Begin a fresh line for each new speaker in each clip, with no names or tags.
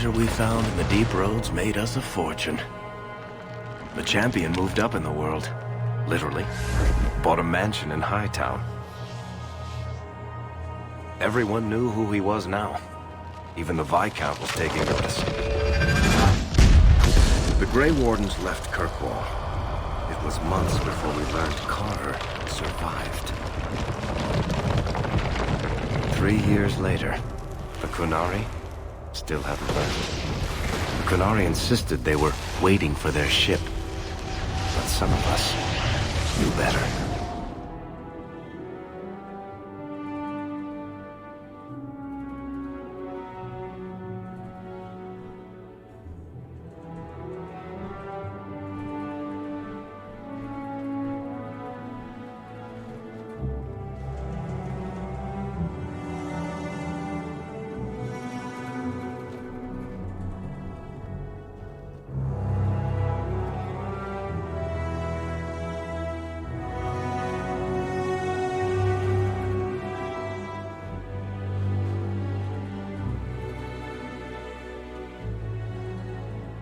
treasure we found in the deep roads made us a fortune. The champion moved up in the world, literally. Bought a mansion in Hightown. Everyone knew who he was now. Even the Viscount was taking notice. The Grey Wardens left Kirkwall. It was months before we learned Carter survived. 3 years later, the Qunari still hadn't left. The Qunari insisted they were waiting for their ship. But some of us knew better.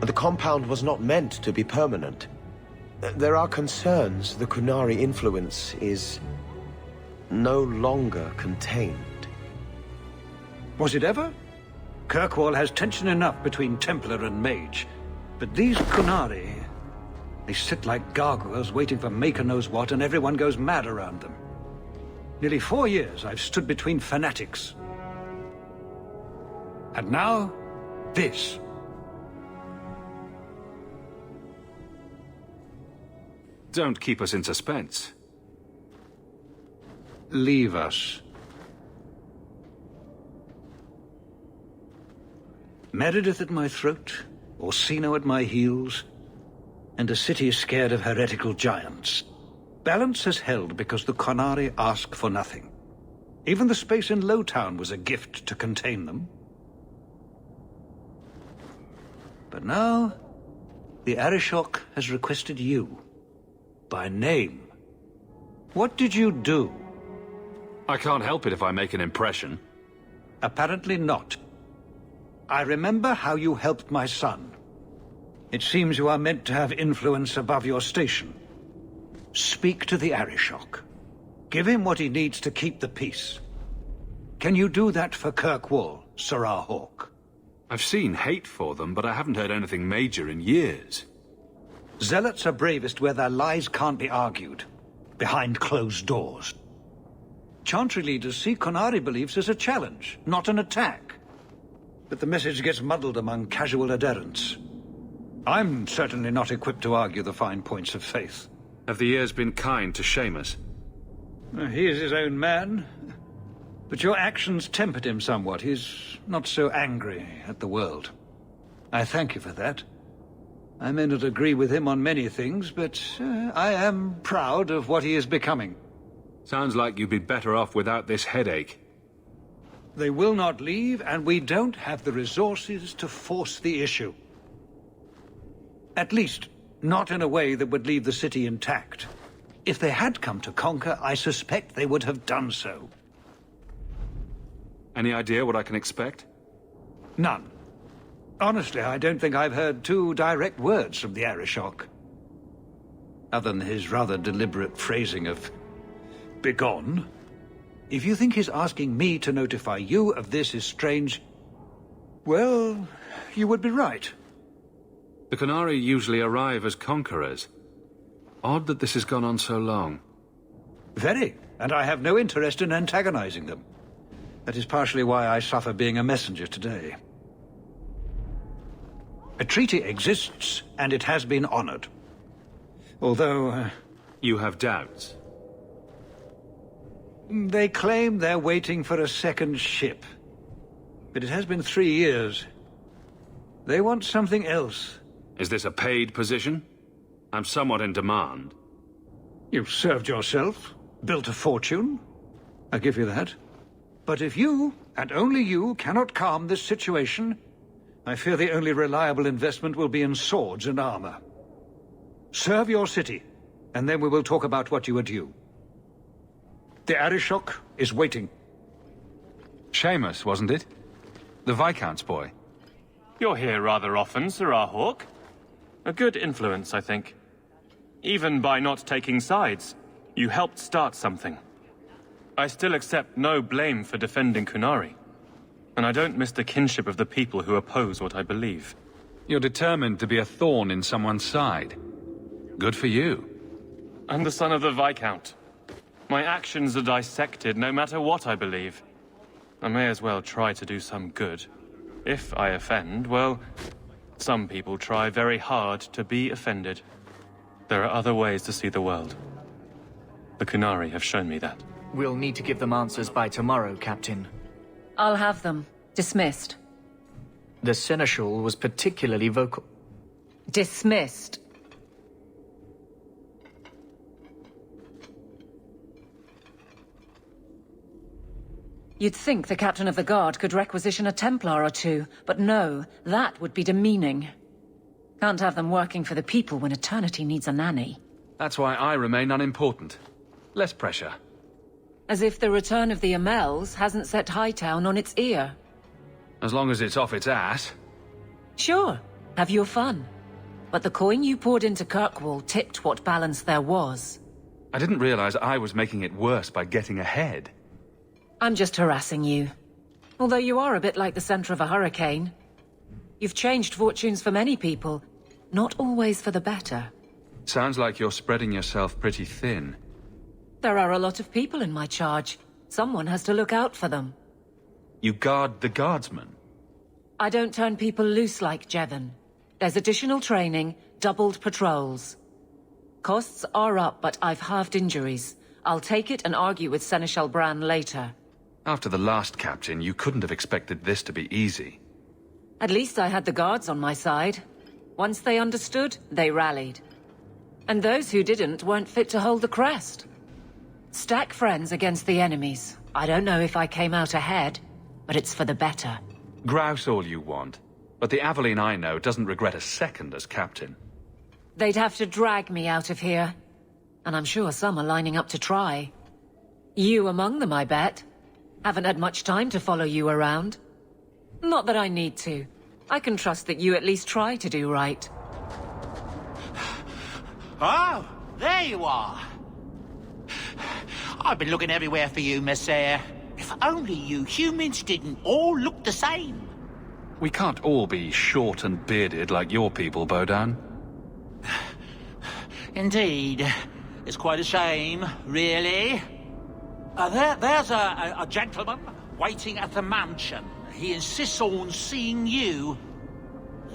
The compound was not meant to be permanent. There are concerns the Qunari influence is no longer contained.
Was it ever? Kirkwall has tension enough between Templar and Mage. But these Qunari, they sit like gargoyles waiting for Maker knows what, and everyone goes mad around them. Nearly 4 years I've stood between fanatics. And now, this.
Don't keep us in suspense.
Leave us. Meredith at my throat, Orsino at my heels, and a city scared of heretical giants. Balance has held because the Qunari ask for nothing. Even the space in Lowtown was a gift to contain them. But now, the Arishok has requested you. By name. What did you do?
I can't help it if I make an impression.
Apparently not. I remember how you helped my son. It seems you are meant to have influence above your station. Speak to the Arishok. Give him what he needs to keep the peace. Can you do that for Kirkwall, Sirrah Hawk?
I've seen hate for them, but I haven't heard anything major in years.
Zealots are bravest where their lies can't be argued, behind closed doors. Chantry leaders see Qunari beliefs as a challenge, not an attack. But the message gets muddled among casual adherents. I'm certainly not equipped to argue the fine points of faith.
Have the years been kind to Seamus?
He is his own man. But your actions tempered him somewhat. He's not so angry at the world. I thank you for that. I may not agree with him on many things, but I am proud of what he is becoming.
Sounds like you'd be better off without this headache.
They will not leave, and we don't have the resources to force the issue. At least, not in a way that would leave the city intact. If they had come to conquer, I suspect they would have done so.
Any idea what I can expect?
None. Honestly, I don't think I've heard 2 direct words from the Arishok. Other than his rather deliberate phrasing of begone. If you think his asking me to notify you of this is strange, well, you would be right.
The Qunari usually arrive as conquerors. Odd that this has gone on so long.
Very, and I have no interest in antagonizing them. That is partially why I suffer being a messenger today. A treaty exists, and it has been honored. Although...
You have doubts?
They claim they're waiting for a second ship. But it has been 3 years. They want something else.
Is this a paid position? I'm somewhat in demand.
You've served yourself, built a fortune. I give you that. But if you, and only you, cannot calm this situation, I fear the only reliable investment will be in swords and armor. Serve your city, and then we will talk about what you are due. The Arishok is waiting.
Seamus, wasn't it? The Viscount's boy. You're here rather often, Sirrah Hawk. A good influence, I think. Even by not taking sides, you helped start something. I still accept no blame for defending Kunari. And I don't miss the kinship of the people who oppose what I believe.
You're determined to be a thorn in someone's side. Good for you.
I'm the son of the Viscount. My actions are dissected no matter what I believe. I may as well try to do some good. If I offend, well, some people try very hard to be offended. There are other ways to see the world. The Kunari have shown me that.
We'll need to give them answers by tomorrow, Captain.
I'll have them. Dismissed.
The Seneschal was particularly vocal.
Dismissed. You'd think the Captain of the Guard could requisition a Templar or two, but no, that would be demeaning. Can't have them working for the people when eternity needs a nanny.
That's why I remain unimportant. Less pressure.
As if the return of the Amels hasn't set Hightown on its ear.
As long as it's off its ass.
Sure, have your fun. But the coin you poured into Kirkwall tipped what balance there was.
I didn't realize I was making it worse by getting ahead.
I'm just harassing you. Although you are a bit like the center of a hurricane. You've changed fortunes for many people, not always for the better.
Sounds like you're spreading yourself pretty thin.
There are a lot of people in my charge. Someone has to look out for them.
You guard the guardsmen?
I don't turn people loose like Jevon. There's additional training, doubled patrols. Costs are up, but I've halved injuries. I'll take it and argue with Seneschal Bran later.
After the last captain, you couldn't have expected this to be easy.
At least I had the guards on my side. Once they understood, they rallied. And those who didn't weren't fit to hold the crest. Stack friends against the enemies. I don't know if I came out ahead, but it's for the better.
Grouse all you want, but the Aveline I know doesn't regret a second as captain.
They'd have to drag me out of here. And I'm sure some are lining up to try. You among them, I bet. Haven't had much time to follow you around. Not that I need to. I can trust that you at least try to do right.
Oh, there you are. I've been looking everywhere for you, Messiah. If only you humans didn't all look the same.
We can't all be short and bearded like your people, Bodan.
Indeed. It's quite a shame, really. There's a gentleman waiting at the mansion. He insists on seeing you.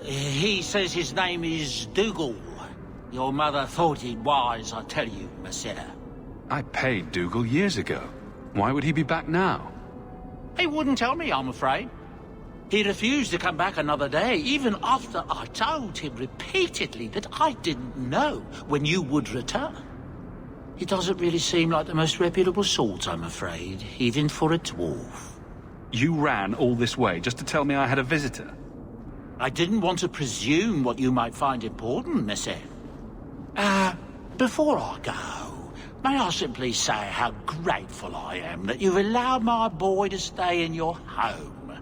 He says his name is Dougal. Your mother thought it wise, I tell you, Messiah.
I paid Dougal years ago. Why would he be back now?
He wouldn't tell me, I'm afraid. He refused to come back another day, even after I told him repeatedly that I didn't know when you would return. He doesn't really seem like the most reputable sort, I'm afraid, even for a dwarf.
You ran all this way just to tell me I had a visitor?
I didn't want to presume what you might find important, Monsieur. Before I go, may I simply say how grateful I am that you've allowed my boy to stay in your home.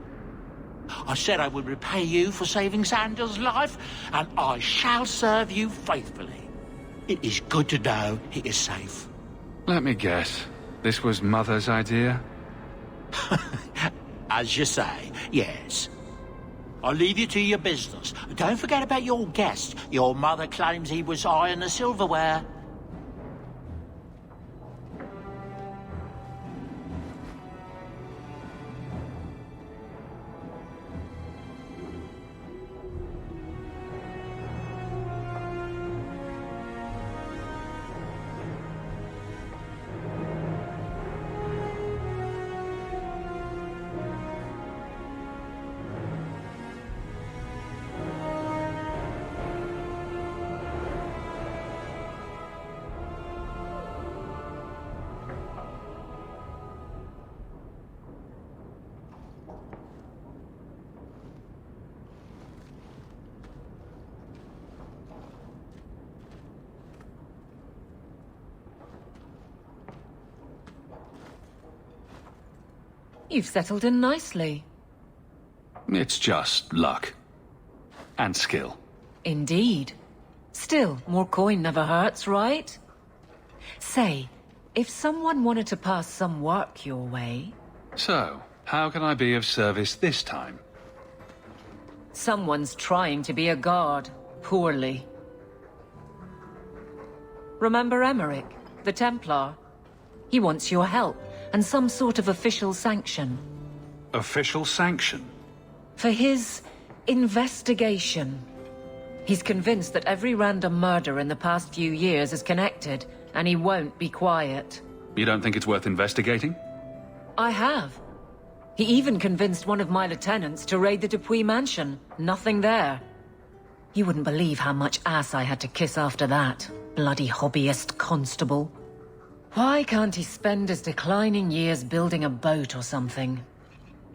I said I would repay you for saving Sanders' life, and I shall serve you faithfully. It is good to know he is safe.
Let me guess. This was Mother's idea?
As you say, yes. I'll leave you to your business. Don't forget about your guest. Your mother claims he was eyeing the silverware.
You've settled in nicely.
It's just luck. And skill.
Indeed. Still, more coin never hurts, right? Say, if someone wanted to pass some work your way...
So, how can I be of service this time?
Someone's trying to be a guard. Poorly. Remember Emmerich, the Templar? He wants your help, and some sort of official sanction.
Official sanction?
For his... investigation. He's convinced that every random murder in the past few years is connected, and he won't be quiet.
You don't think it's worth investigating?
I have. He even convinced one of my lieutenants to raid the DAII mansion. Nothing there. You wouldn't believe how much ass I had to kiss after that. Bloody hobbyist constable. Why can't he spend his declining years building a boat or something?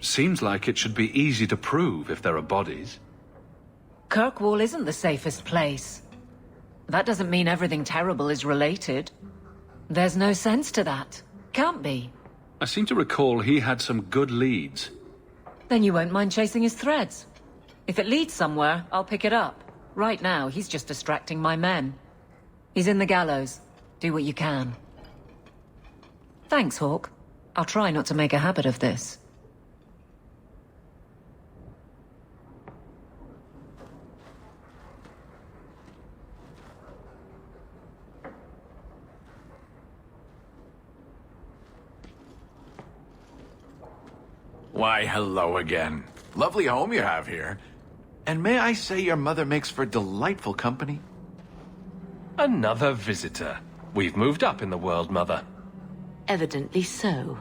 Seems like it should be easy to prove if there are bodies.
Kirkwall isn't the safest place. That doesn't mean everything terrible is related. There's no sense to that. Can't be.
I seem to recall he had some good leads.
Then you won't mind chasing his threads. If it leads somewhere, I'll pick it up. Right now, he's just distracting my men. He's in the gallows. Do what you can. Thanks, Hawk. I'll try not to make a habit of this.
Why, hello again. Lovely home you have here. And may I say your mother makes for delightful company?
Another visitor. We've moved up in the world, Mother.
Evidently so.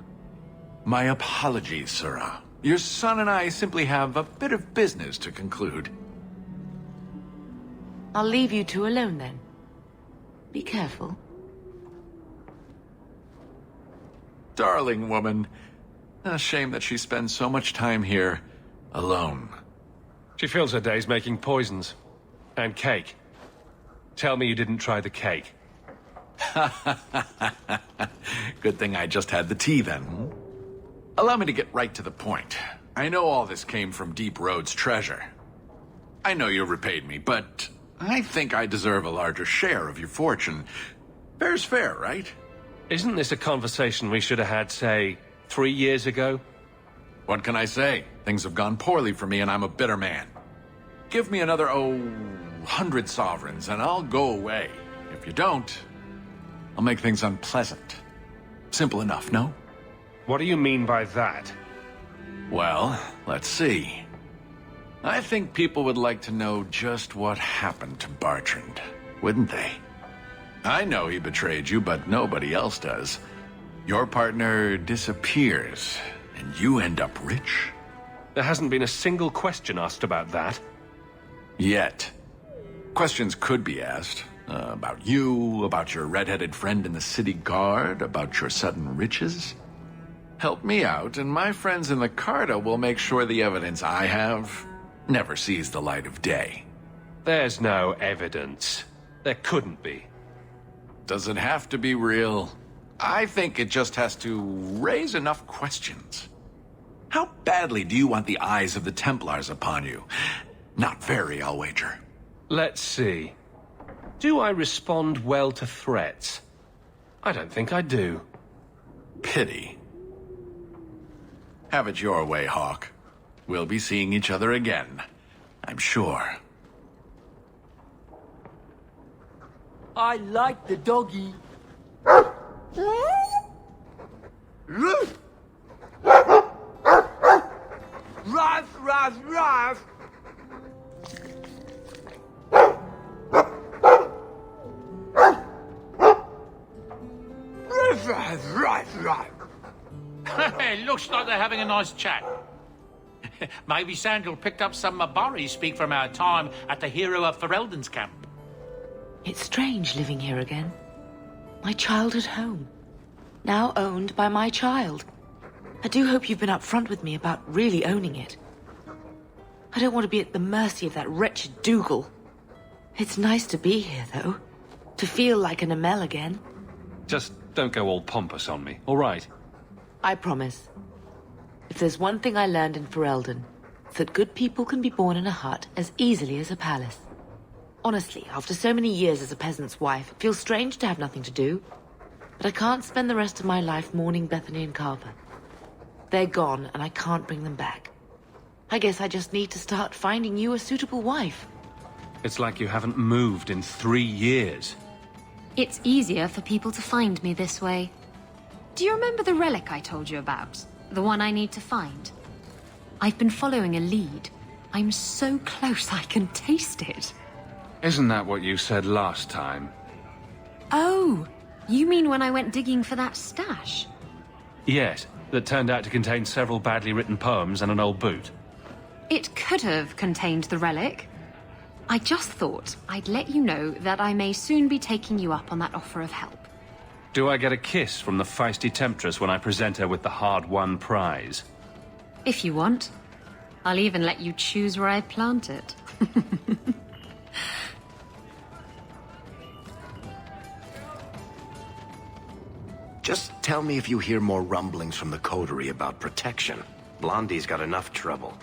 My apologies, Sirrah. Your son and I simply have a bit of business to conclude.
I'll leave you two alone then. Be careful.
Darling woman. A shame that she spends so much time here, alone.
She fills her days making poisons. And cake. Tell me you didn't try the cake.
Good thing I just had the tea then. Allow me to get right to the point. I know all this came from Deep Road's treasure. I know you repaid me, but I think I deserve a larger share of your fortune. Fair's fair, right?
Isn't this a conversation we should have had, say, 3 years ago?
What can I say? Things have gone poorly for me and I'm a bitter man. Give me another, 100 sovereigns and I'll go away. If you don't, I'll make things unpleasant. Simple enough, no?
What do you mean by that?
Well, let's see. I think people would like to know just what happened to Bertrand, wouldn't they? I know he betrayed you, but nobody else does. Your partner disappears, and you end up rich?
There hasn't been a single question asked about that.
Yet. Questions could be asked. About you, about your red-headed friend in the city guard, about your sudden riches. Help me out, and my friends in the Carta will make sure the evidence I have never sees the light of day.
There's no evidence. There couldn't be.
Does it have to be real? I think it just has to raise enough questions. How badly do you want the eyes of the Templars upon you? Not very, I'll wager.
Let's see. Do I respond well to threats? I don't think I do.
Pity. Have it your way, Hawk. We'll be seeing each other again, I'm sure.
I like the doggy. Ruff, ruff, ruff.
It looks like they're having a nice chat. Maybe Sandal picked up some Mabari speak from our time at the Hero of Ferelden's camp.
It's strange living here again. My childhood home. Now owned by my child. I do hope you've been upfront with me about really owning it. I don't want to be at the mercy of that wretched Dougal. It's nice to be here, though. To feel like an Amel again.
Just don't go all pompous on me, all right?
I promise. If there's one thing I learned in Ferelden, that good people can be born in a hut as easily as a palace. Honestly, after so many years as a peasant's wife, it feels strange to have nothing to do. But I can't spend the rest of my life mourning Bethany and Carver. They're gone, and I can't bring them back. I guess I just need to start finding you a suitable wife.
It's like you haven't moved in 3 years.
It's easier for people to find me this way. Do you remember the relic I told you about? The one I need to find? I've been following a lead. I'm so close I can taste it.
Isn't that what you said last time?
Oh, you mean when I went digging for that stash?
Yes, that turned out to contain several badly written poems and an old boot.
It could have contained the relic. I just thought I'd let you know that I may soon be taking you up on that offer of help.
Do I get a kiss from the feisty temptress when I present her with the hard-won prize?
If you want. I'll even let you choose where I plant it.
Just tell me if you hear more rumblings from the coterie about protection. Blondie's got enough trouble.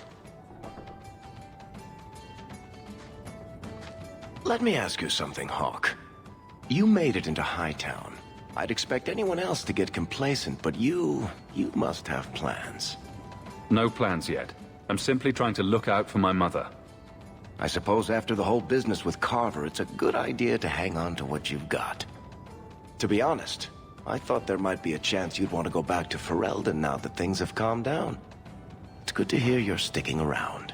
Let me ask you something, Hawk. You made it into Hightown. I'd expect anyone else to get complacent, but you must have plans.
No plans yet. I'm simply trying to look out for my mother.
I suppose after the whole business with Carver, it's a good idea to hang on to what you've got. To be honest, I thought there might be a chance you'd want to go back to Ferelden now that things have calmed down. It's good to hear you're sticking around.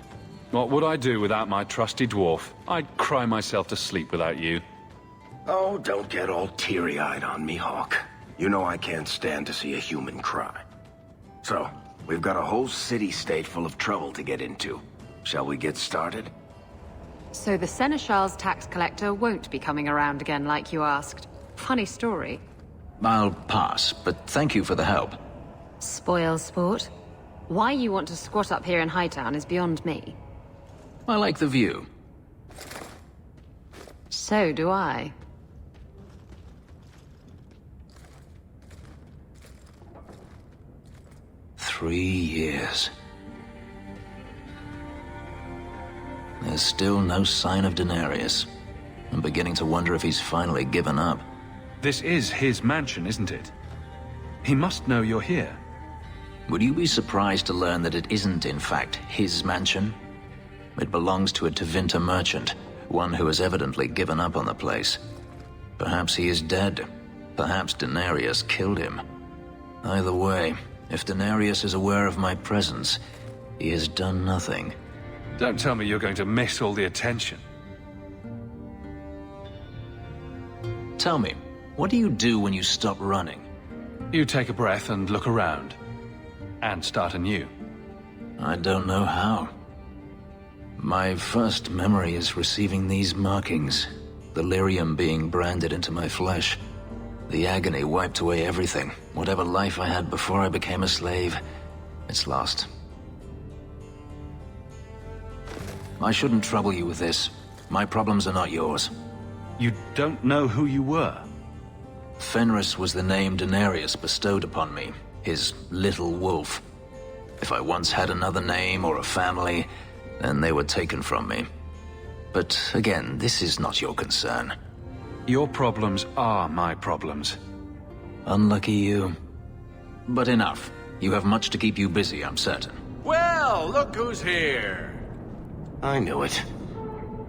What would I do without my trusty dwarf? I'd cry myself to sleep without you.
Oh, don't get all teary-eyed on me, Hawk. You know I can't stand to see a human cry. So, we've got a whole city-state full of trouble to get into. Shall we get started?
So the Seneschal's tax collector won't be coming around again like you asked. Funny story.
I'll pass, but thank you for the help.
Spoil sport. Why you want to squat up here in Hightown is beyond me.
I like the view.
So do I.
"3 years. There's still no sign of Daenerys. I'm beginning to wonder if he's finally given up.
This is his mansion, isn't it? He must know you're here.
Would you be surprised to learn that it isn't, in fact, his mansion? It belongs to a Tevinter merchant, one who has evidently given up on the place. Perhaps he is dead. Perhaps Daenerys killed him. Either way, if Daenerys is aware of my presence, he has done nothing.
Don't tell me you're going to miss all the attention.
Tell me, what do you do when you stop running?
You take a breath and look around. And start anew.
I don't know how. My first memory is receiving these markings, the lyrium being branded into my flesh. The agony wiped away everything. Whatever life I had before I became a slave, it's lost. I shouldn't trouble you with this. My problems are not yours.
You don't know who you were?
Fenris was the name Daenerys bestowed upon me, his little wolf. If I once had another name or a family, then they were taken from me. But again, this is not your concern.
Your problems are my problems.
Unlucky you. But enough. You have much to keep you busy, I'm certain.
Well, look who's here.
I knew it.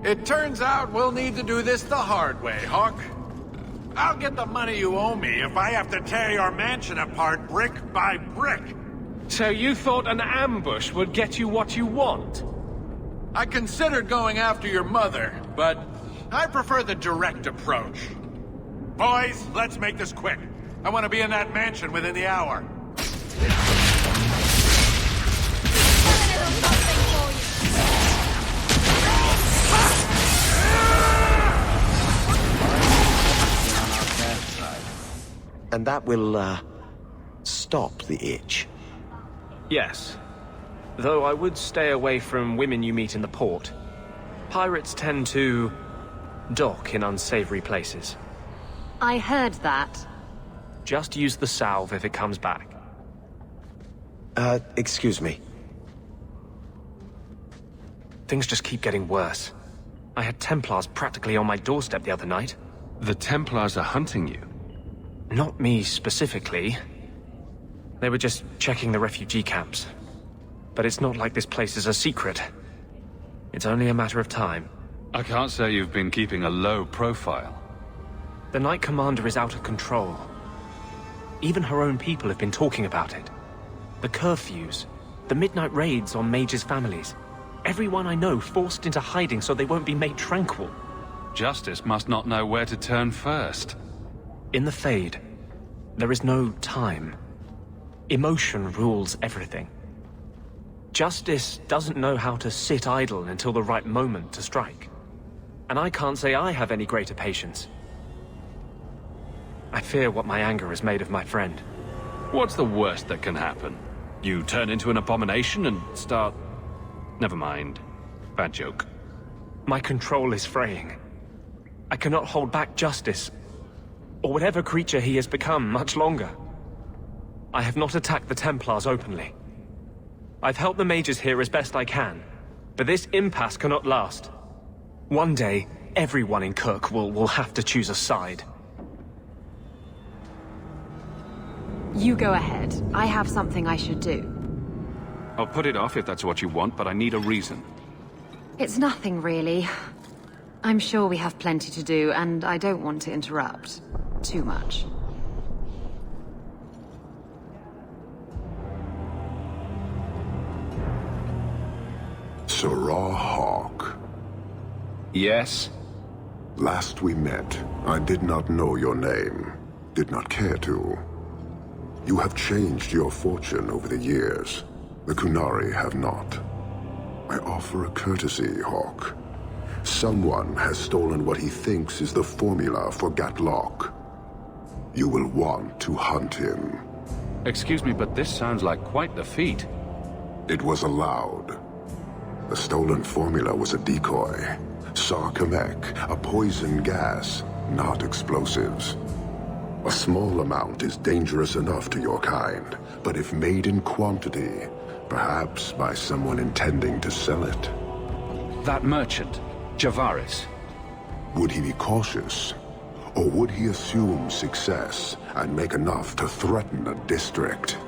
It turns out we'll need to do this the hard way, Hawk. I'll get the money you owe me if I have to tear your mansion apart brick by brick.
So you thought an ambush would get you what you want?
I considered going after your mother, but I prefer the direct approach. Boys, let's make this quick. I want to be in that mansion within the hour.
And that will, stop the itch.
Yes. Though I would stay away from women you meet in the port. Pirates tend to dock in unsavory places.
I heard that.
Just use the salve if it comes back.
Excuse me.
things just keep getting worse. I had Templars practically on my doorstep the other night.
The Templars are hunting you?
Not me specifically. They were just checking the refugee camps. But it's not like this place is a secret. It's only a matter of time.
I can't say you've been keeping a low profile.
The Knight Commander is out of control. Even her own people have been talking about it. The curfews, the midnight raids on mages' families. Everyone I know forced into hiding so they won't be made tranquil.
Justice must not know where to turn first.
In the Fade, there is no time. Emotion rules everything. Justice doesn't know how to sit idle until the right moment to strike. And I can't say I have any greater patience. I fear what my anger has made of my friend.
What's the worst that can happen? You turn into an abomination and start... Never mind. Bad joke.
My control is fraying. I cannot hold back Justice, or whatever creature he has become, much longer. I have not attacked the Templars openly. I've helped the mages here as best I can, but this impasse cannot last. One day, everyone in Kirk will have to choose a side.
You go ahead. I have something I should do.
I'll put it off if that's what you want, but I need a reason.
It's nothing, really. I'm sure we have plenty to do, and I don't want to interrupt too much.
Sirrah Hawk.
Yes?
Last we met, I did not know your name. Did not care to. You have changed your fortune over the years. The Qunari have not. I offer a courtesy, Hawk. Someone has stolen what he thinks is the formula for Gatlock. You will want to hunt him.
Excuse me, but this sounds like quite the feat.
It was allowed. The stolen formula was a decoy. Sarkamek, a poison gas, not explosives. A small amount is dangerous enough to your kind, but if made in quantity, perhaps by someone intending to sell it.
That merchant, Javaris.
Would he be cautious? Or would he assume success and make enough to threaten a district?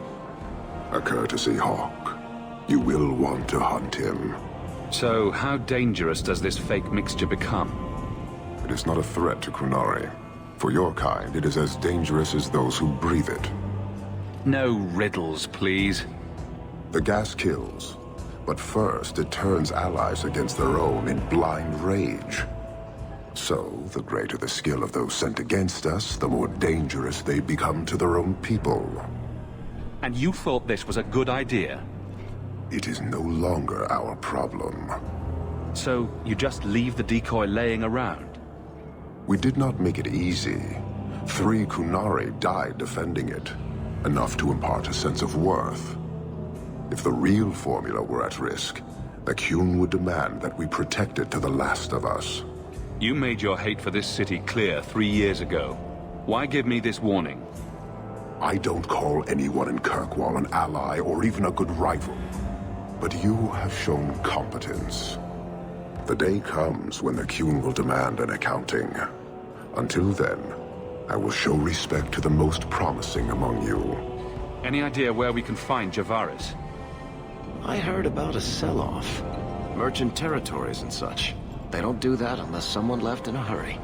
A courtesy, Hawk. You will want to hunt him.
So, how dangerous does this fake mixture become?
It is not a threat to Qunari. For your kind, it is as dangerous as those who breathe it.
No riddles, please.
The gas kills, but first it turns allies against their own in blind rage. So, the greater the skill of those sent against us, the more dangerous they become to their own people.
And you thought this was a good idea?
It is no longer our problem.
So, you just leave the decoy laying around?
We did not make it easy. 3 Qunari died defending it, enough to impart a sense of worth. If the real formula were at risk, the Qun would demand that we protect it to the last of us.
You made your hate for this city clear 3 years ago. Why give me this warning?
I don't call anyone in Kirkwall an ally or even a good rival. But you have shown competence. The day comes when the Qun will demand an accounting. Until then, I will show respect to the most promising among you.
Any idea where we can find Javaris?
I heard about a sell-off. Merchant territories and such. They don't do that unless someone left in a hurry.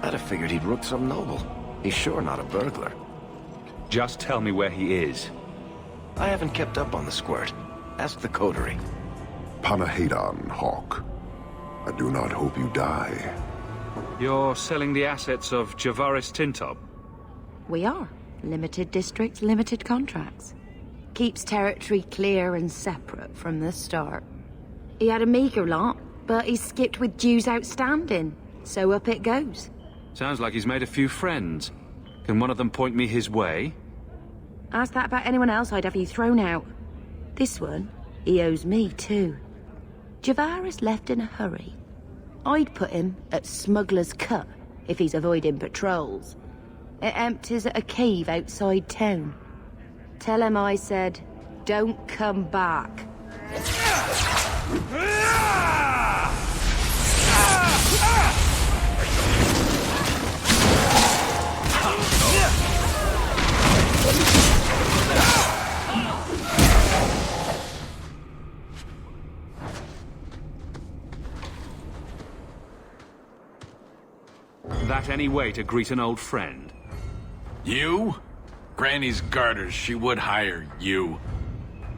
I'd have figured he'd rooked some noble. He's sure not a burglar.
Just tell me where he is.
I haven't kept up on the squirt. Ask the coterie.
Panahedon, Hawk. I do not hope you die.
You're selling the assets of Javaris Tintob?
We are. Limited districts, limited contracts. Keeps territory clear and separate from the start. He had a meager lot, but he skipped with dues outstanding, so up it goes.
Sounds like he's made a few friends. Can one of them point me his way?
Ask that about anyone else, I'd have you thrown out. This one, he owes me too. Javaris left in a hurry. I'd put him at Smuggler's Cut if he's avoiding patrols. It empties at a cave outside town. Tell him I said, don't come back.
That any way to greet an old friend?
You? Granny's garters, she would hire you.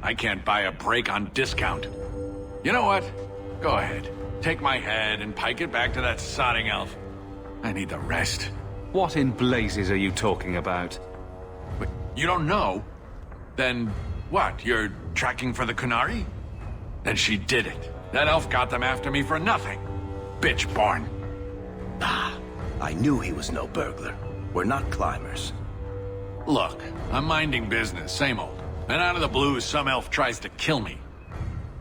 I can't buy a break on discount. You know what? Go ahead. Take my head and pike it back to that sodding elf. I need the rest.
What in blazes are you talking about?
But you don't know? Then what? You're tracking for the Qunari? Then she did it. That elf got them after me for nothing. Bitch born.
Ah, I knew he was no burglar. We're not climbers.
Look, I'm minding business, same old. And out of the blue, some elf tries to kill me.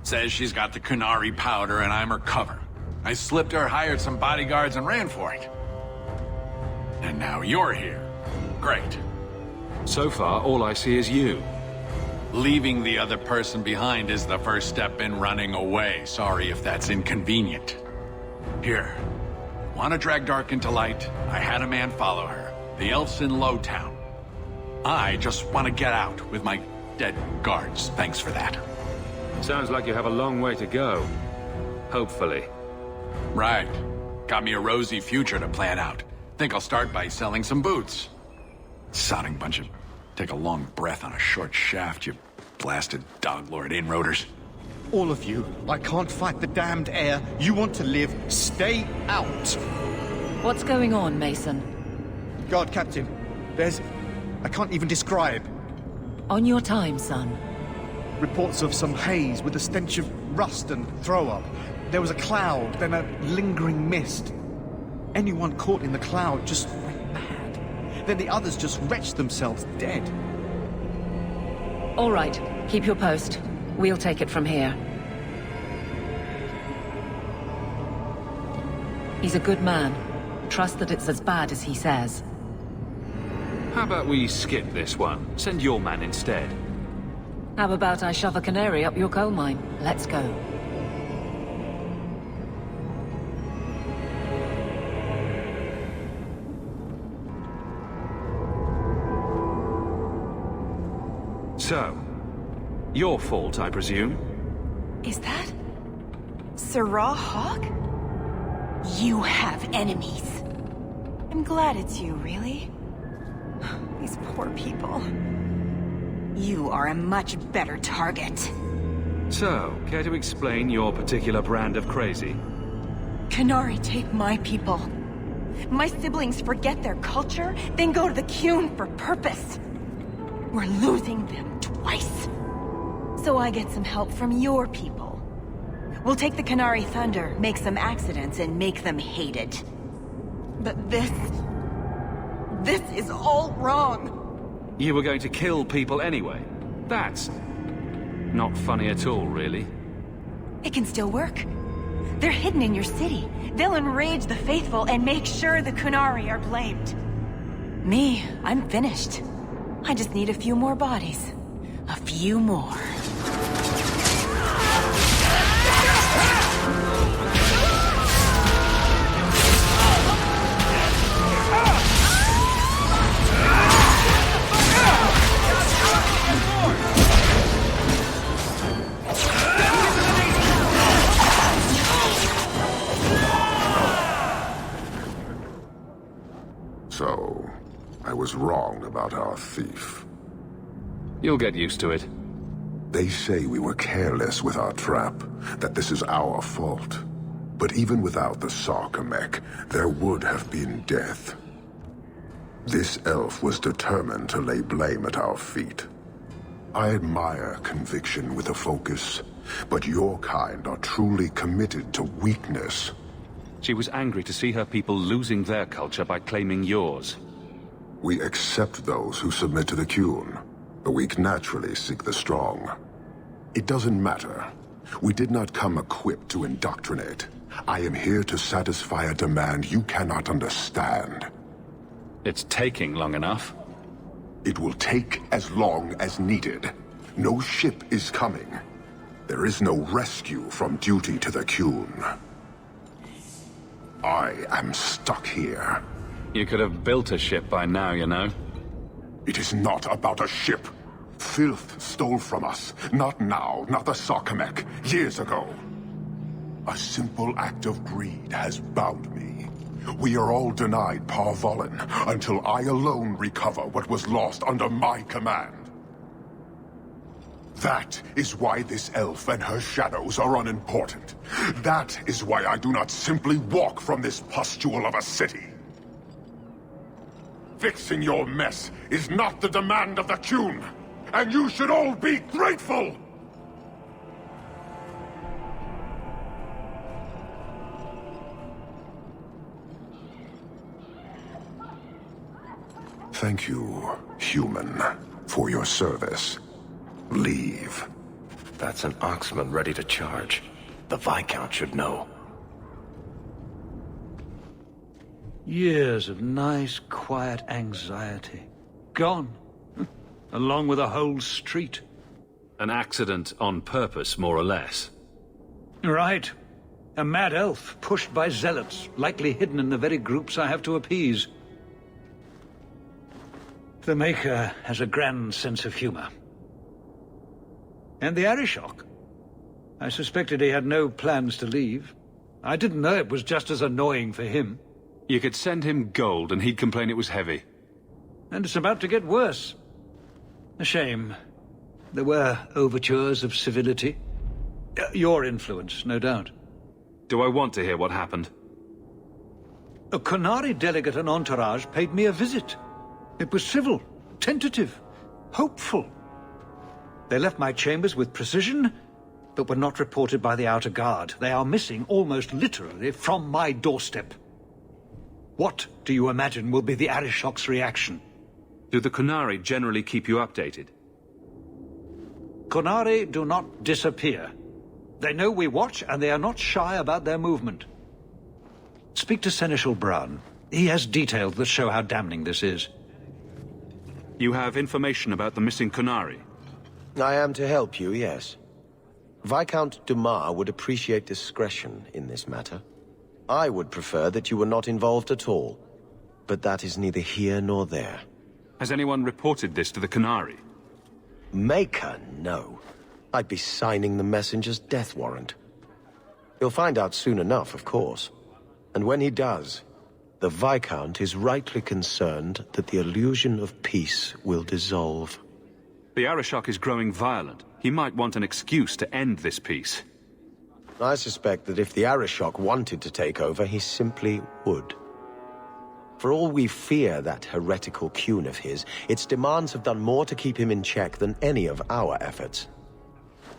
Says she's got the Qunari powder and I'm her cover. I slipped her, hired some bodyguards, and ran for it. And now you're here. Great.
So far, all I see is you.
Leaving the other person behind is the first step in running away. Sorry if that's inconvenient. Here. Want to drag Dark into light? I had a man follow her. The elf's in Lowtown. I just want to get out with my dead guards. Thanks for that.
Sounds like you have a long way to go. Hopefully.
Right. Got me a rosy future to plan out. Think I'll start by selling some boots. Sodding bunch of... Take a long breath on a short shaft, you blasted dog-lord inroaders.
All of you, I can't fight the damned air. You want to live, stay out.
What's going on, Mason?
Guard Captain, there's... I can't even describe.
On your time, son.
Reports of some haze with a stench of rust and throw-up. There was a cloud, then a lingering mist. Anyone caught in the cloud just went mad. Then the others just wretched themselves dead.
All right, keep your post. We'll take it from here. He's a good man. Trust that it's as bad as he says.
How about we skip this one? Send your man instead.
How about I shove a canary up your coal mine? Let's go.
So, your fault, I presume?
Is that... Sirrah Hawk? You have enemies. I'm glad it's you, really. These poor people. You are a much better target.
So, care to explain your particular brand of crazy?
Qunari take my people. My siblings forget their culture, then go to the Qun for purpose. We're losing them twice. So I get some help from your people. We'll take the Qunari Thunder, make some accidents, and make them hated. But this is all wrong.
You were going to kill people anyway. That's not funny at all, really.
It can still work. They're hidden in your city. They'll enrage the faithful and make sure the Qunari are blamed. Me, I'm finished. I just need a few more bodies. A few more.
So, I was wrong about our thief.
You'll get used to it.
They say we were careless with our trap, that this is our fault. But even without the Sarkamek, there would have been death. This elf was determined to lay blame at our feet. I admire conviction with a focus, but your kind are truly committed to weakness.
She was angry to see her people losing their culture by claiming yours.
We accept those who submit to the Qun. The weak naturally seek the strong. It doesn't matter. We did not come equipped to indoctrinate. I am here to satisfy a demand you cannot understand.
It's taking long enough.
It will take as long as needed. No ship is coming. There is no rescue from duty to the Qun. I am stuck here.
You could have built a ship by now, you know.
It is not about a ship. Filth stole from us. Not now, not the Sarkamek. Years ago. A simple act of greed has bound me. We are all denied Parvolin until I alone recover what was lost under my command. That is why this elf and her shadows are unimportant. That is why I do not simply walk from this pustule of a city. Fixing your mess is not the demand of the Qun, and you should all be grateful! Thank you, human, for your service. Leave.
That's an Oxman ready to charge. The Viscount should know.
Years of nice, quiet anxiety. Gone. Along with a whole street.
An accident on purpose, more or less.
Right. A mad elf pushed by zealots, likely hidden in the very groups I have to appease. The Maker has a grand sense of humor. And the Arishok. I suspected he had no plans to leave. I didn't know it was just as annoying for him.
You could send him gold and he'd complain it was heavy.
And it's about to get worse. A shame. There were overtures of civility. Your influence, no doubt.
Do I want to hear what happened?
A Qunari delegate and entourage paid me a visit. It was civil, tentative, hopeful. They left my chambers with precision, but were not reported by the outer guard. They are missing, almost literally, from my doorstep. What do you imagine will be the Arishok's reaction?
Do the Qunari generally keep you updated?
Qunari do not disappear. They know we watch, and they are not shy about their movement. Speak to Seneschal Brown. He has details that show how damning this is.
You have information about the missing Qunari?
I am to help you, yes. Viscount Dumas would appreciate discretion in this matter. I would prefer that you were not involved at all. But that is neither here nor there.
Has anyone reported this to the Qunari?
Maker, no. I'd be signing the messenger's death warrant. He'll find out soon enough, of course. And when he does, the Viscount is rightly concerned that the illusion of peace will dissolve.
The Arishok is growing violent. He might want an excuse to end this peace.
I suspect that if the Arishok wanted to take over, he simply would. For all we fear that heretical Qun of his, its demands have done more to keep him in check than any of our efforts.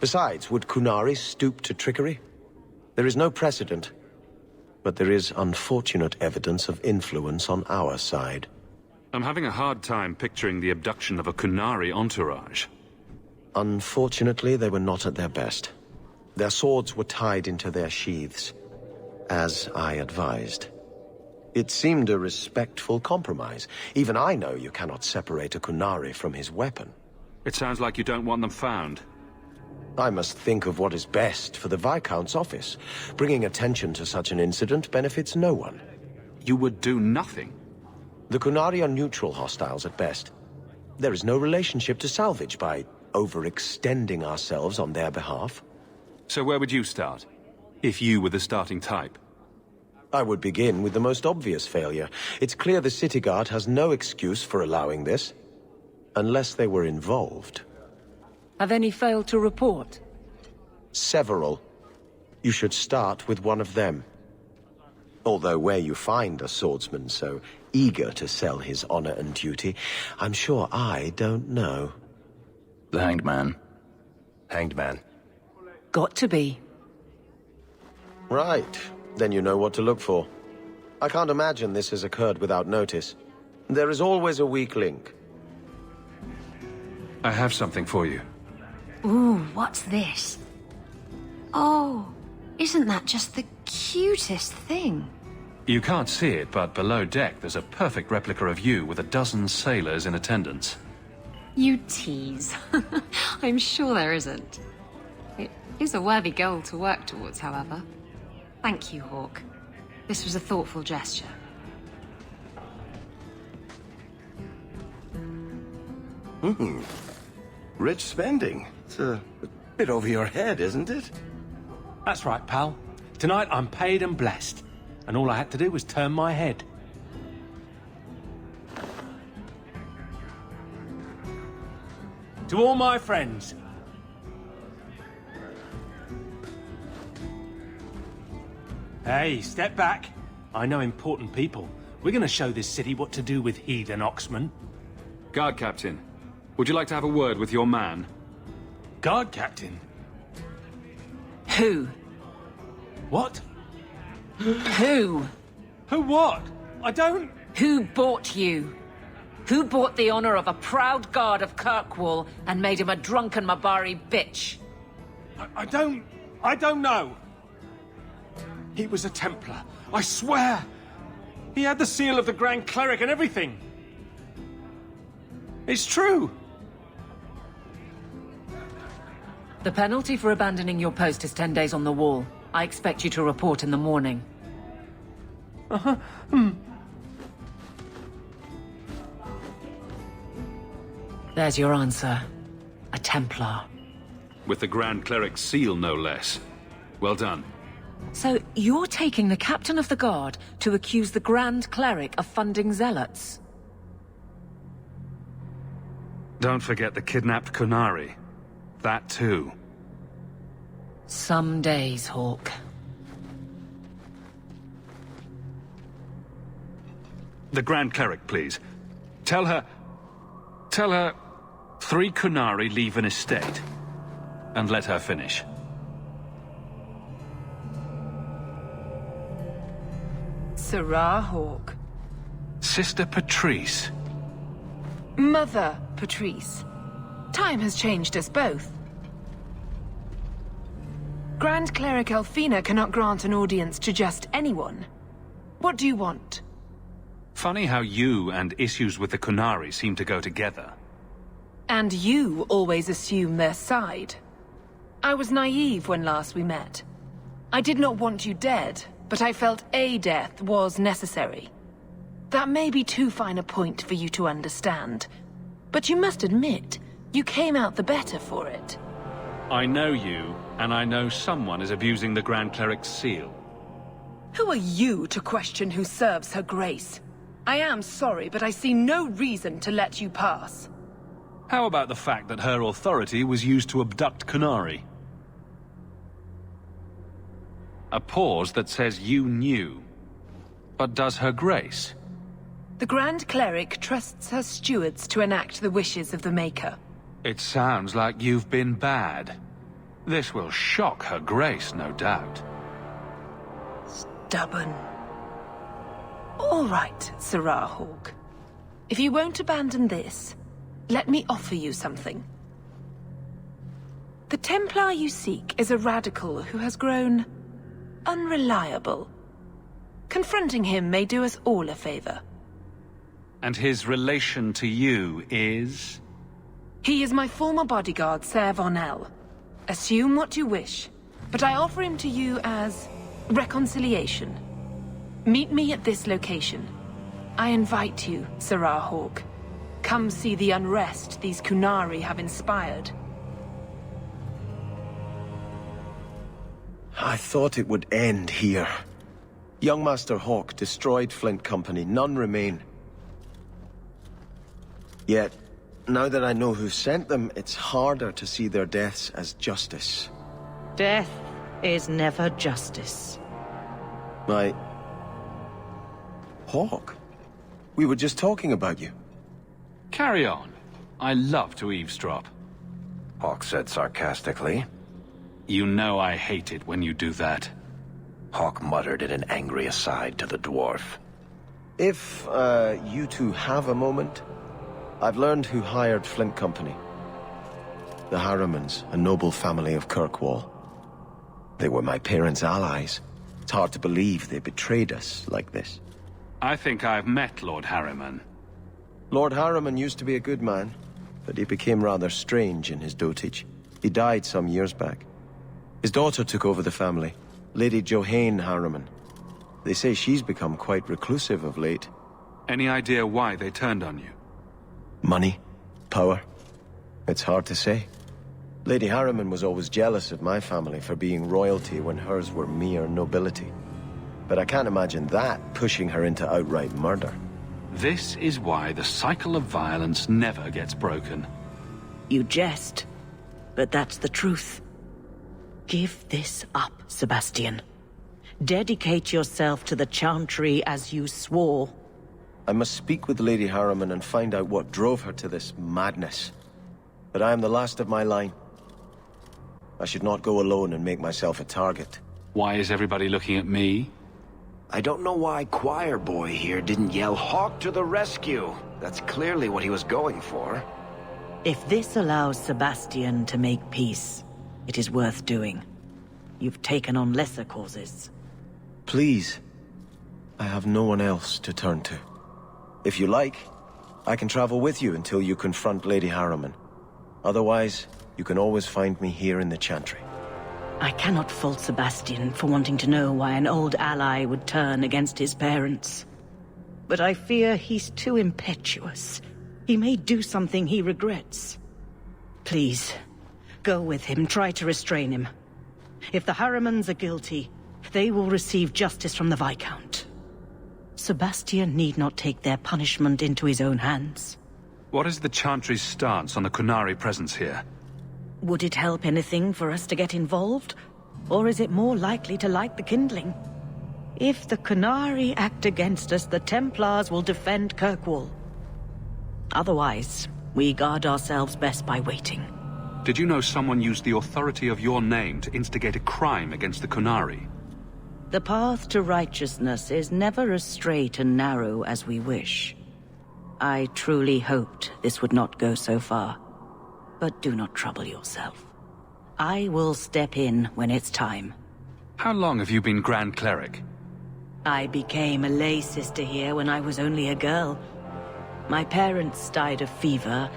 Besides, would Qunari stoop to trickery? There is no precedent. But there is unfortunate evidence of influence on our side.
I'm having a hard time picturing the abduction of a Qunari entourage.
Unfortunately, they were not at their best. Their swords were tied into their sheaths, as I advised. It seemed a respectful compromise. Even I know you cannot separate a Qunari from his weapon.
It sounds like you don't want them found.
I must think of what is best for the Viscount's office. Bringing attention to such an incident benefits no one.
You would do nothing?
The Qunari are neutral hostiles at best. There is no relationship to salvage by overextending ourselves on their behalf.
So where would you start, if you were the starting type?
I would begin with the most obvious failure. It's clear the City Guard has no excuse for allowing this, unless they were involved.
Have any failed to report?
Several. You should start with one of them. Although where you find a swordsman so eager to sell his honor and duty, I'm sure I don't know.
The Hanged Man.
Hanged Man.
Got to be.
Right. Then you know what to look for. I can't imagine this has occurred without notice. There is always a weak link.
I have something for you.
Ooh, what's this? Oh, isn't that just the cutest thing?
You can't see it, but below deck there's a perfect replica of you with a dozen sailors in attendance.
You tease. I'm sure there isn't. He's a worthy goal to work towards, however. Thank you, Hawk. This was a thoughtful gesture.
Rich spending. It's a bit over your head, isn't it?
That's right, pal. Tonight I'm paid and blessed, and all I had to do was turn my head. To all my friends. Hey, step back. I know important people. We're gonna show this city what to do with heathen Oxman.
Guard Captain, would you like to have a word with your man?
Guard Captain?
Who?
What?
Who?
Who what? I don't...
Who bought you? Who bought the honor of a proud guard of Kirkwall and made him a drunken Mabari bitch?
I don't know. He was a Templar, I swear. He had the seal of the Grand Cleric and everything. It's true.
The penalty for abandoning your post is 10 days on the wall. I expect you to report in the morning. There's your answer. A Templar.
With the Grand Cleric's seal, no less. Well done.
So you're taking the Captain of the Guard to accuse the Grand Cleric of funding zealots?
Don't forget the kidnapped Kunari. That too.
Some days, Hawk.
The Grand Cleric, please. Tell her 3 Kunari leave an estate. And let her finish.
Sarah Hawk.
Sister Patrice.
Mother Patrice. Time has changed us both. Grand Cleric Elfina cannot grant an audience to just anyone. What do you want?
Funny how you and issues with the Kunari seem to go together.
And you always assume their side. I was naive when last we met. I did not want you dead, but I felt a death was necessary. That may be too fine a point for you to understand, but you must admit, you came out the better for it.
I know you, and I know someone is abusing the Grand Cleric's seal.
Who are you to question who serves her grace? I am sorry, but I see no reason to let you pass.
How about the fact that her authority was used to abduct Kunari? A pause that says you knew. But does her grace?
The Grand Cleric trusts her stewards to enact the wishes of the Maker.
It sounds like you've been bad. This will shock her grace, no doubt.
Stubborn. All right, Sarah Hawk. If you won't abandon this, let me offer you something. The Templar you seek is a radical who has grown unreliable. Confronting him may do us all a favor.
And his relation to you is?
He is my former bodyguard, Ser Von L. Assume what you wish, but I offer him to you as reconciliation. Meet me at this location. I invite you, Sarah Hawk. Come see the unrest these Kunari have inspired.
I thought it would end here. Young Master Hawk destroyed Flint Company, none remain. Yet, now that I know who sent them, it's harder to see their deaths as justice.
Death is never justice.
My... Hawk? We were just talking about you.
Carry on. I love to eavesdrop.
Hawk said sarcastically.
You know I hate it when you do that.
Hawk muttered in an angry aside to the dwarf.
If, you two have a moment, I've learned who hired Flint Company. The Harrimans, a noble family of Kirkwall. They were my parents' allies. It's hard to believe they betrayed us like this.
I think I've met Lord Harriman.
Lord Harriman used to be a good man, but he became rather strange in his dotage. He died some years back. His daughter took over the family, Lady Johanne Harriman. They say she's become quite reclusive of late.
Any idea why they turned on you?
Money? Power? It's hard to say. Lady Harriman was always jealous of my family for being royalty when hers were mere nobility. But I can't imagine that pushing her into outright murder.
This is why the cycle of violence never gets broken.
You jest, but that's the truth. Give this up, Sebastian. Dedicate yourself to the Chantry as you swore.
I must speak with Lady Harriman and find out what drove her to this madness. But I am the last of my line. I should not go alone and make myself a target.
Why is everybody looking at me?
I don't know why Choir Boy here didn't yell "Hawk to the rescue." That's clearly what he was going for.
If this allows Sebastian to make peace, it is worth doing. You've taken on lesser causes.
Please. I have no one else to turn to. If you like, I can travel with you until you confront Lady Harriman. Otherwise, you can always find me here in the Chantry.
I cannot fault Sebastian for wanting to know why an old ally would turn against his parents. But I fear he's too impetuous. He may do something he regrets. Please, go with him, try to restrain him. If the Harrimans are guilty, they will receive justice from the Viscount. Sebastian need not take their punishment into his own hands.
What is the Chantry's stance on the Qunari presence here?
Would it help anything for us to get involved? Or is it more likely to light the kindling? If the Qunari act against us, the Templars will defend Kirkwall. Otherwise, we guard ourselves best by waiting.
Did you know someone used the authority of your name to instigate a crime against the Qunari?
The path to righteousness is never as straight and narrow as we wish. I truly hoped this would not go so far. But do not trouble yourself. I will step in when it's time.
How long have you been Grand Cleric?
I became a lay sister here when I was only a girl. My parents died of fever,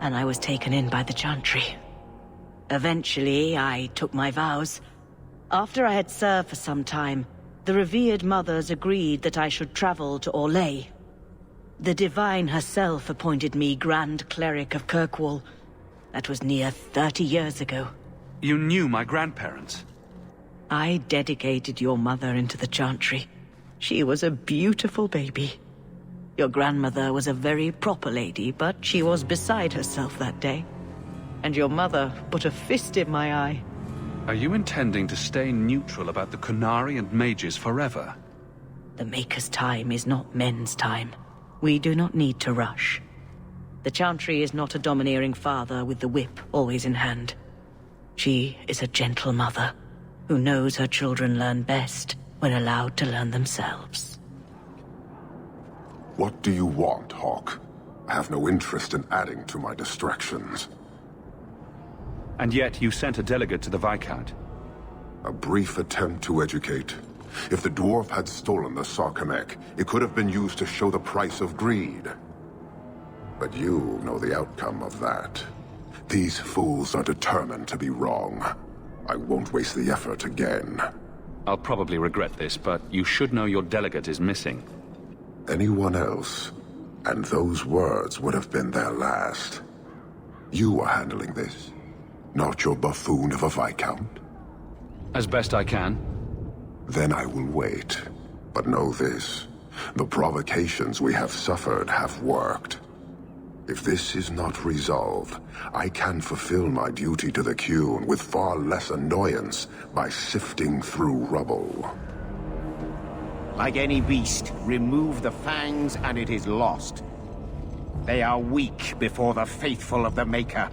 and I was taken in by the Chantry. Eventually, I took my vows. After I had served for some time, the revered mothers agreed that I should travel to Orlais. The Divine herself appointed me Grand Cleric of Kirkwall. That was near 30 years ago.
You knew my grandparents?
I dedicated your mother into the Chantry. She was a beautiful baby. Your grandmother was a very proper lady, but she was beside herself that day. And your mother put a fist in my eye.
Are you intending to stay neutral about the Qunari and mages forever?
The Maker's time is not men's time. We do not need to rush. The Chantry is not a domineering father with the whip always in hand. She is a gentle mother who knows her children learn best when allowed to learn themselves.
What do you want, Hawk? I have no interest in adding to my distractions.
And yet you sent a delegate to the Viscount.
A brief attempt to educate. If the dwarf had stolen the Sarkamek, it could have been used to show the price of greed. But you know the outcome of that. These fools are determined to be wrong. I won't waste the effort again.
I'll probably regret this, but you should know your delegate is missing.
Anyone else, and those words would have been their last. You are handling this, not your buffoon of a Viscount.
As best I can.
Then I will wait. But know this, the provocations we have suffered have worked. If this is not resolved, I can fulfill my duty to the Qun with far less annoyance by sifting through rubble.
Like any beast, remove the fangs and it is lost. They are weak before the faithful of the Maker.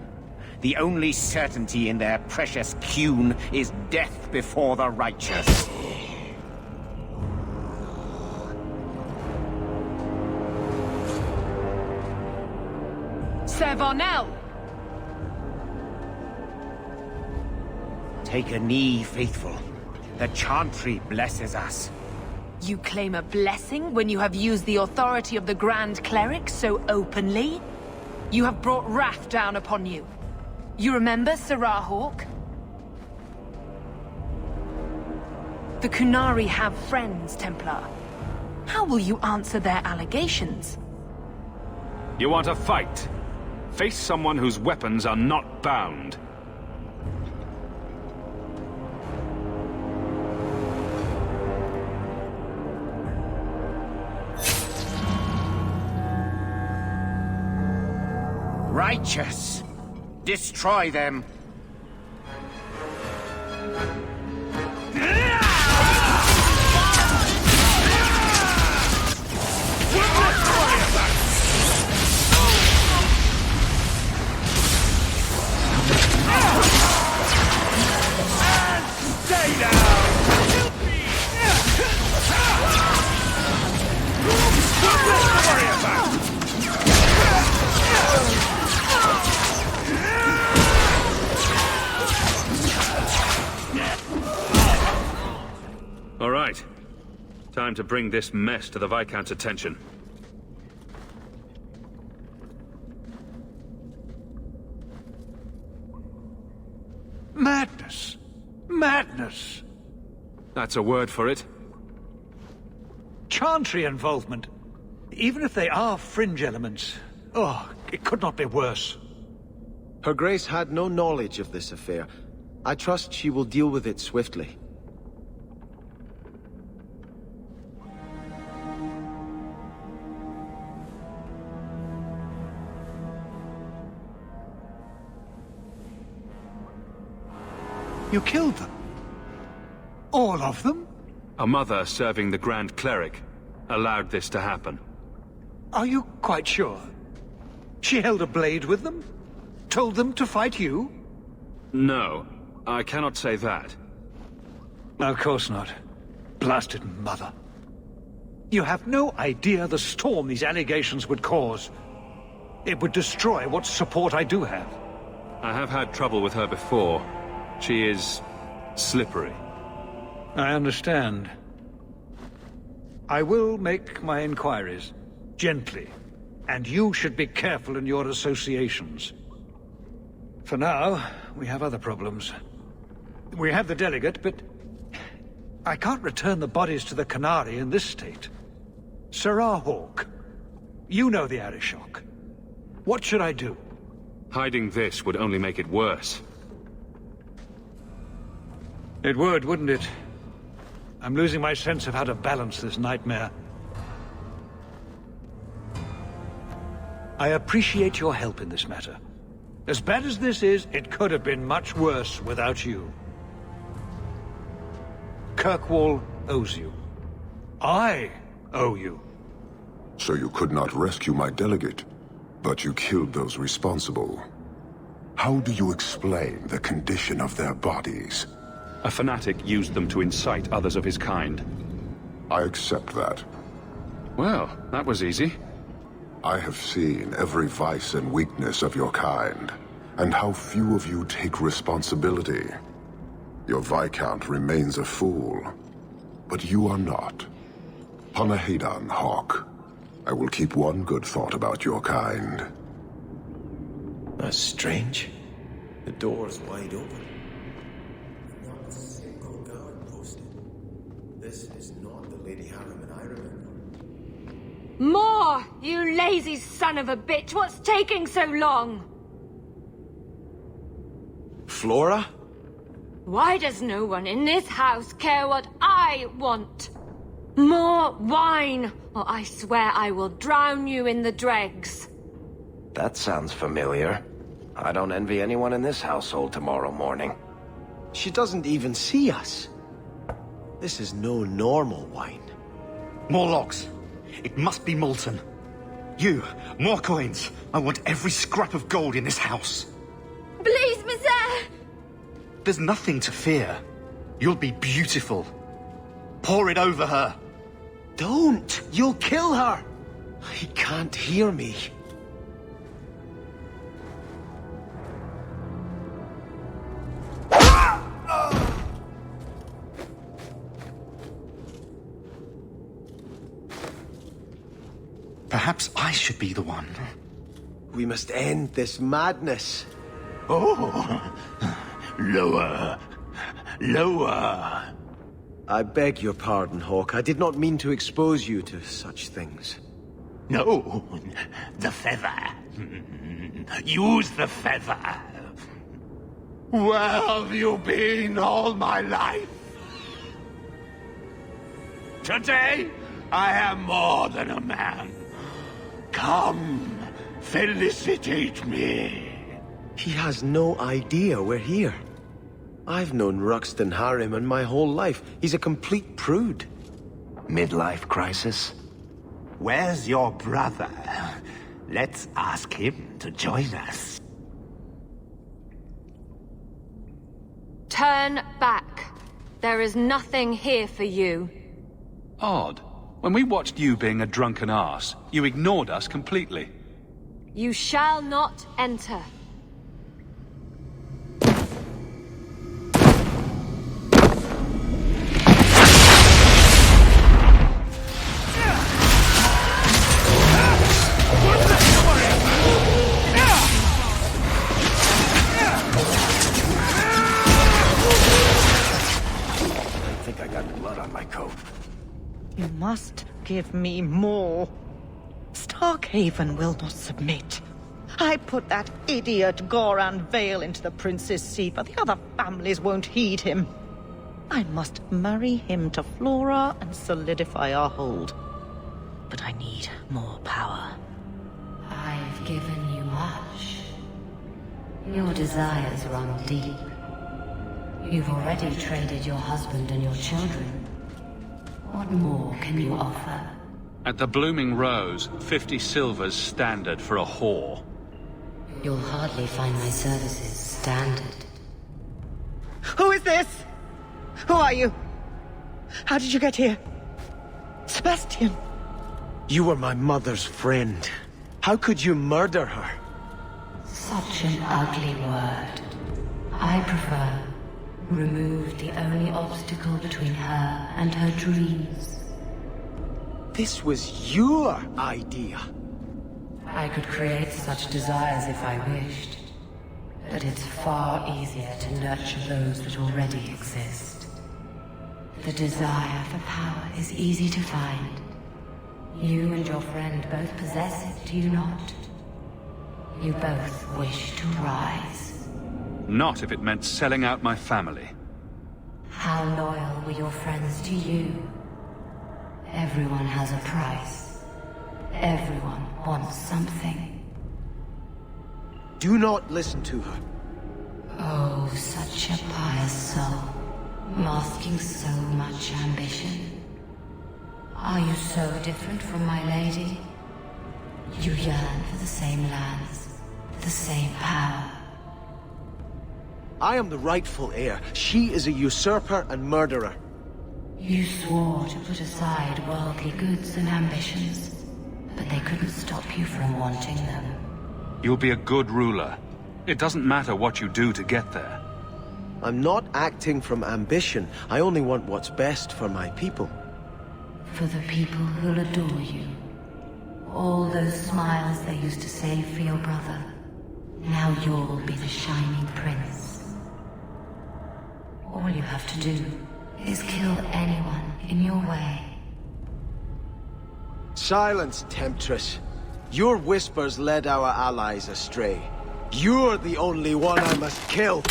The only certainty in their precious Qun is death before the righteous.
Sir Varnell!
Take a knee, faithful. The Chantry blesses us.
You claim a blessing when you have used the authority of the Grand Cleric so openly? You have brought wrath down upon you. You remember Sirrah Hawk?
The Kunari have friends, Templar. How will you answer their allegations?
You want a fight? Face someone whose weapons are not bound.
Righteous! Destroy them!
Stay down!
All right. Time to bring this mess to the Viscount's attention.
Madness! Madness!
That's a word for it.
Chantry involvement. Even if they are fringe elements. Oh, it could not be worse.
Her Grace had no knowledge of this affair. I trust she will deal with it swiftly.
You killed them? All of them?
A mother serving the Grand Cleric allowed this to happen.
Are you quite sure? She held a blade with them? Told them to fight you?
No, I cannot say that.
Of course not. Blasted mother. You have no idea the storm these allegations would cause. It would destroy what support I do have.
I have had trouble with her before. She is slippery.
I understand. I will make my inquiries, gently, and you should be careful in your associations. For now, we have other problems. We have the delegate, but I can't return the bodies to the Canary in this state. Sirrah Hawk, you know the Arishok. What should I do?
Hiding this would only make it worse.
It would, wouldn't it? I'm losing my sense of how to balance this nightmare. I appreciate your help in this matter. As bad as this is, it could have been much worse without you. Kirkwall owes you. I owe you.
So you could not rescue my delegate, but you killed those responsible. How do you explain the condition of their bodies?
A fanatic used them to incite others of his kind.
I accept that.
Well, that was easy.
I have seen every vice and weakness of your kind, and how few of you take responsibility. Your Viscount remains a fool, but you are not. Panahedan, Hawk. I will keep one good thought about your kind.
That's strange. The door's wide open. Not a single guard posted. This is not the Lady Harriman I remember.
More! You lazy son of a bitch! What's taking so long?
Flora?
Why does no one in this house care what I want? More wine, or I swear I will drown you in the dregs.
That sounds familiar. I don't envy anyone in this household tomorrow morning.
She doesn't even see us. This is no normal wine.
More logs. It must be molten. You, more coins. I want every scrap of gold in this house.
Please, Monsieur!
There's nothing to fear. You'll be beautiful. Pour it over her.
Don't! You'll kill her! He can't hear me.
Perhaps I should be the one.
We must end this madness.
Oh! Lower. Lower.
I beg your pardon, Hawk. I did not mean to expose you to such things.
No, the feather. Use the feather. Where have you been all my life? Today, I am more than a man. Come, felicitate me.
He has no idea we're here. I've known Ruxton Harriman my whole life. He's a complete prude.
Midlife crisis?
Where's your brother? Let's ask him to join us.
Turn back. There is nothing here for you.
Odd. When we watched you being a drunken arse, you ignored us completely.
You shall not enter.
I think I got blood on my coat.
You must give me more. Starkhaven will not submit. I put that idiot Goran Vale into the prince's seat, but the other families won't heed him. I must marry him to Flora and solidify our hold. But I need more power.
I've given you much. Your desires run deep. You've already traded your husband and your children. What more can you offer?
At the Blooming Rose, 50 silver's standard for a whore.
You'll hardly find my services standard.
Who is this? Who are you? How did you get here? Sebastian!
You were my mother's friend. How could you murder her?
Such an ugly word. I prefer remove the only obstacle between her and her dreams.
This was your idea.
I could create such desires if I wished, but it's far easier to nurture those that already exist. The desire for power is easy to find. You and your friend both possess it, do you not? You both wish to rise.
Not if it meant selling out my family.
How loyal were your friends to you? Everyone has a price. Everyone wants something.
Do not listen to her.
Oh, such a pious soul, masking so much ambition. Are you so different from my lady? You yearn for the same lands, the same power.
I am the rightful heir. She is a usurper and murderer.
You swore to put aside worldly goods and ambitions, but they couldn't stop you from wanting them.
You'll be a good ruler. It doesn't matter what you do to get there.
I'm not acting from ambition. I only want what's best for my people.
For the people who'll adore you. All those smiles they used to save for your brother. Now you'll be the shining prince. All you have to do is kill anyone in your way.
Silence, Temptress. Your whispers led our allies astray. You're the only one I must kill.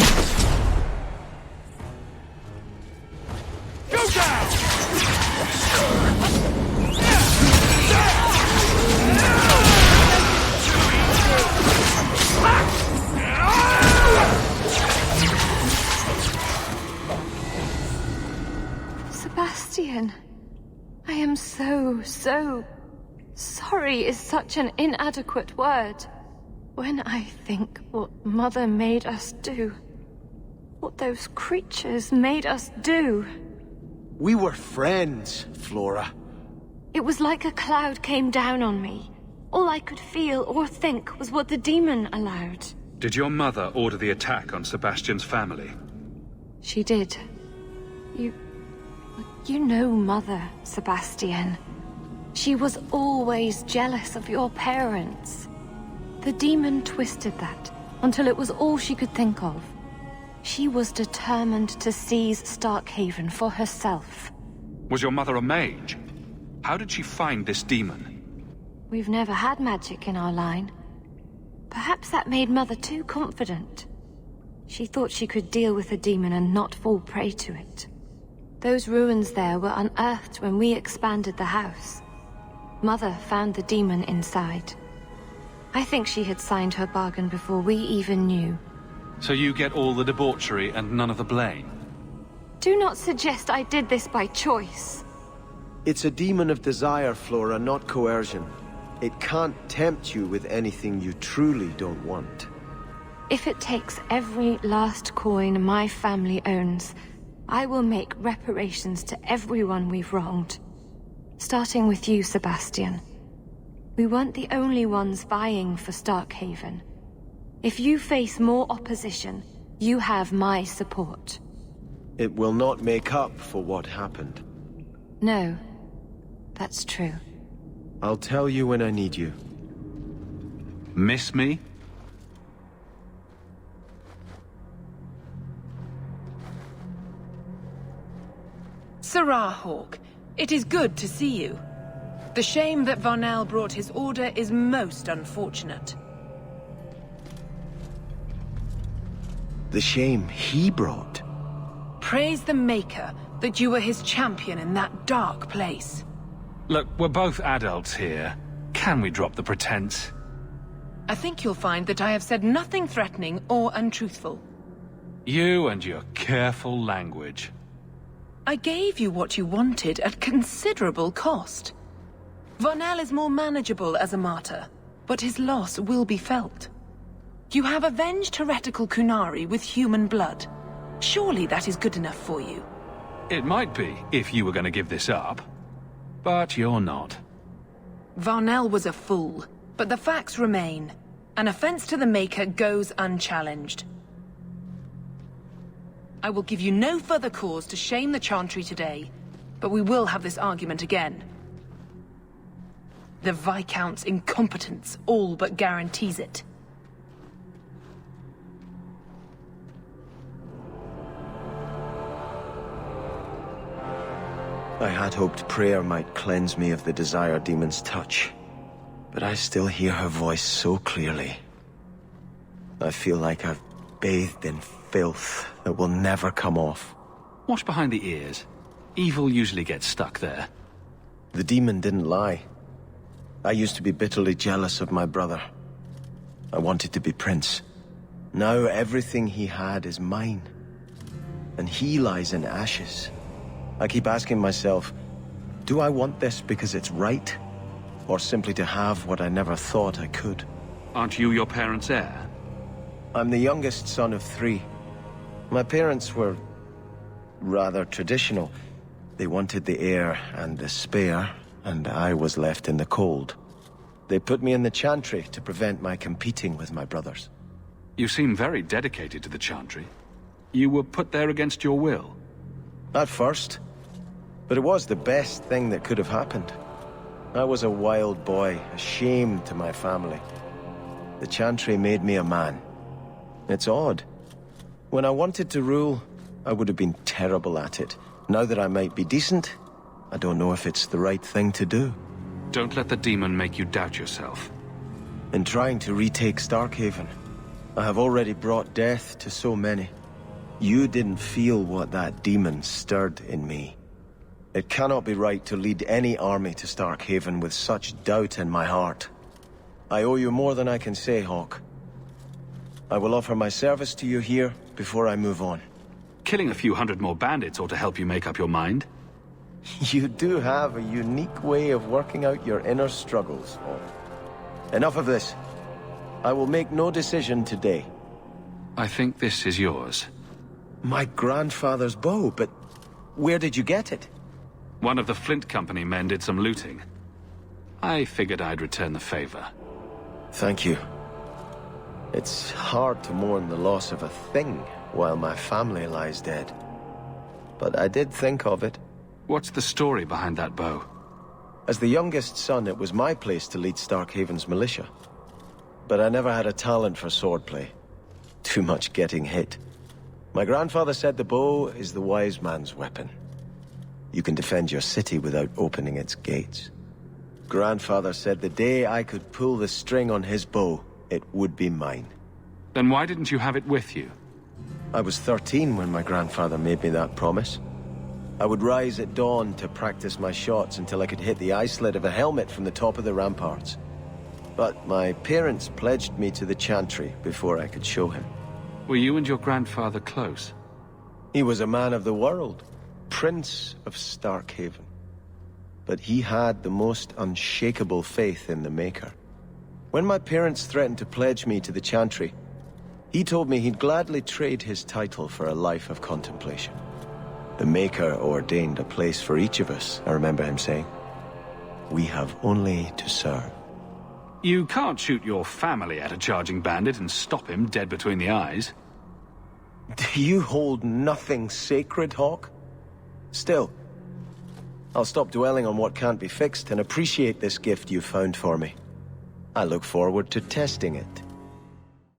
Go down!
Sebastian, I am so sorry is such an inadequate word. When I think what Mother made us do, what those creatures made us do.
We were friends, Flora.
It was like a cloud came down on me. All I could feel or think was what the demon allowed.
Did your mother order the attack on Sebastian's family?
She did. You know Mother, Sebastian. She was always jealous of your parents. The demon twisted that until it was all she could think of. She was determined to seize Starkhaven for herself.
Was your mother a mage? How did she find this demon?
We've never had magic in our line. Perhaps that made Mother too confident. She thought she could deal with the demon and not fall prey to it. Those ruins there were unearthed when we expanded the house. Mother found the demon inside. I think she had signed her bargain before we even knew.
So you get all the debauchery and none of the blame?
Do not suggest I did this by choice.
It's a demon of desire, Flora, not coercion. It can't tempt you with anything you truly don't want.
If it takes every last coin my family owns, I will make reparations to everyone we've wronged. Starting with you, Sebastian. We weren't the only ones vying for Starkhaven. If you face more opposition, you have my support.
It will not make up for what happened.
No, that's true.
I'll tell you when I need you.
Miss me?
Sirrah Hawke, it is good to see you. The shame that Varnell brought his order is most unfortunate.
The shame he brought?
Praise the Maker that you were his champion in that dark place.
Look, we're both adults here. Can we drop the pretense?
I think you'll find that I have said nothing threatening or untruthful.
You and your careful language.
I gave you what you wanted at considerable cost. Varnell is more manageable as a martyr, but his loss will be felt. You have avenged heretical Kunari with human blood. Surely that is good enough for you.
It might be, if you were going to give this up. But you're not.
Varnell was a fool, but the facts remain. An offense to the Maker goes unchallenged. I will give you no further cause to shame the Chantry today, but we will have this argument again. The Viscount's incompetence all but guarantees it.
I had hoped prayer might cleanse me of the Desire Demon's touch, but I still hear her voice so clearly. I feel like I've bathed in filth that will never come off.
Wash behind the ears. Evil usually gets stuck there.
The demon didn't lie. I used to be bitterly jealous of my brother. I wanted to be prince. Now everything he had is mine. And he lies in ashes. I keep asking myself, do I want this because it's right? Or simply to have what I never thought I could?
Aren't you your parents' heir?
I'm the youngest son of 3. My parents were rather traditional. They wanted the heir and the spare, and I was left in the cold. They put me in the Chantry to prevent my competing with my brothers.
You seem very dedicated to the Chantry. You were put there against your will.
At first. But it was the best thing that could have happened. I was a wild boy, a shame to my family. The Chantry made me a man. It's odd. When I wanted to rule, I would have been terrible at it. Now that I might be decent, I don't know if it's the right thing to do.
Don't let the demon make you doubt yourself.
In trying to retake Starkhaven, I have already brought death to so many. You didn't feel what that demon stirred in me. It cannot be right to lead any army to Starkhaven with such doubt in my heart. I owe you more than I can say, Hawke. I will offer my service to you here before I move on.
Killing a few hundred more bandits ought to help you make up your mind.
You do have a unique way of working out your inner struggles, Hawke. Enough of this. I will make no decision today.
I think this is yours.
My grandfather's bow, but where did you get it?
One of the Flint Company men did some looting. I figured I'd return the favor.
Thank you. It's hard to mourn the loss of a thing while my family lies dead. But I did think of it.
What's the story behind that bow?
As the youngest son, it was my place to lead Starkhaven's militia. But I never had a talent for swordplay. Too much getting hit. My grandfather said the bow is the wise man's weapon. You can defend your city without opening its gates. Grandfather said the day I could pull the string on his bow, it would be mine.
Then why didn't you have it with you?
I was 13 when my grandfather made me that promise. I would rise at dawn to practice my shots until I could hit the eye slit of a helmet from the top of the ramparts. But my parents pledged me to the Chantry before I could show him.
Were you and your grandfather close?
He was a man of the world, Prince of Starkhaven. But he had the most unshakable faith in the Maker. When my parents threatened to pledge me to the Chantry, he told me he'd gladly trade his title for a life of contemplation. The Maker ordained a place for each of us, I remember him saying. We have only to serve.
You can't shoot your family at a charging bandit and stop him dead between the eyes.
Do you hold nothing sacred, Hawk? Still, I'll stop dwelling on what can't be fixed and appreciate this gift you found for me. I look forward to testing it.